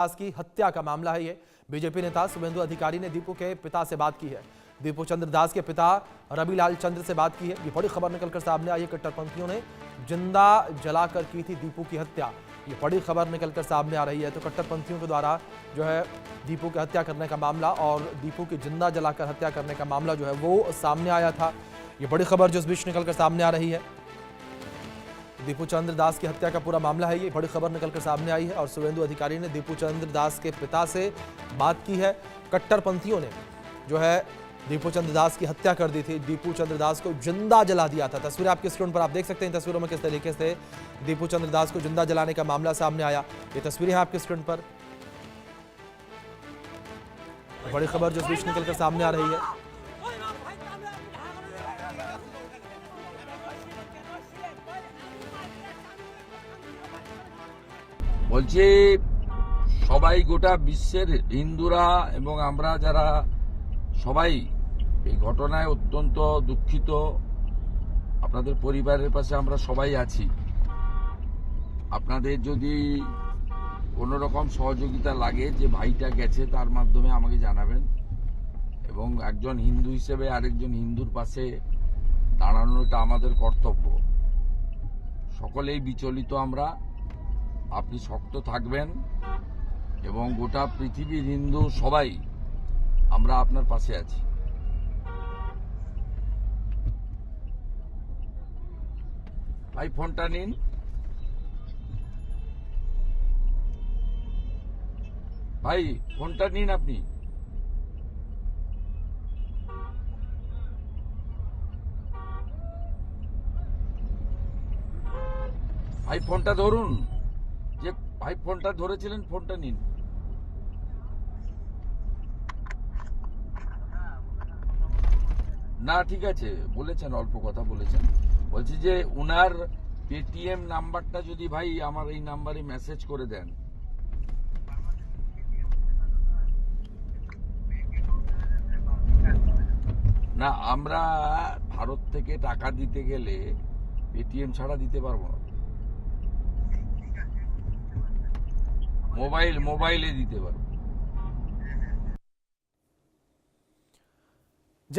दास की हत्या का मामला है। ये बीजेपी नेता शुभेंदु अधिकारी ने दीपू के पिता से बात की है। दीपू चंद्र दास के पिता रविलाल चंद्र से बात की है। ये बड़ी खबर निकलकर सामने आई है। कट्टरपंथियों ने जिंदा जलाकर की थी दीपू की हत्या। ये बड़ी खबर निकलकर सामने आ रही है। तो कट्टरपंथियों के द्वारा जो है दीपू की हत्या करने का मामला और दीपू की जिंदा जलाकर हत्या करने का मामला जो है वो सामने आया था। ये बड़ी खबर जो इस बीच निकलकर सामने आ रही है। दीपू चंद्र दास की हत्या का पूरा मामला है। ये बड़ी खबर निकलकर सामने आई है और शुभेंदु अधिकारी ने दीपू चंद्र दास के पिता से बात की है। कट्टरपंथियों ने जो है दीपू चंद्र दास की हत्या कर दी थी। दीपू चंद्र दास को जिंदा जला दिया था। तस्वीरें आपकी स्क्रीन पर आप देख सकते हैं। तस्वीरों में किस तरीके से दीपू चंद्र दास को जिंदा जलाने का मामला सामने आया। ये तस्वीरें हैं आपकी स्क्रीन पर। बड़ी खबर जो इस बीच निकलकर सामने आ रही है। বলছি সবাই গোটা বিশ্বের হিন্দুরা এবং আমরা যারা সবাই এই ঘটনায় অত্যন্ত দুঃখিত। আপনাদের পরিবারের পাশে আমরা সবাই আছি। আপনাদের যদি কোনো রকম সহযোগিতা লাগে যে ভাইটা গেছে তার মাধ্যমে আমাকে জানাবেন এবং একজন হিন্দু হিসেবে আরেকজন হিন্দুর পাশে দাঁড়ানোটা আমাদের কর্তব্য। সকলেই বিচলিত আমরা। আপনি শক্ত থাকবেন এবং গোটা পৃথিবীর হিন্দু সবাই আমরা আপনার পাশে আছি। ভাই ফোনটা নিন। ভাই ফোনটা নিন আপনি। ভাই ফোনটা ধরুন। যে ভাই ফোনটা ধরেছিলেন ফোনটা নিন। না ঠিক আছে বলেছেন, অল্প কথা বলেছেন। বলছি যে উনার পেটিএম নাম্বারটা যদি ভাই আমার এই নাম্বারে মেসেজ করে দেন। না আমরা ভারত থেকে টাকা দিতে গেলে পেটিএম ছাড়া দিতে পারবো না। মোবাইলে দিতে পারবো।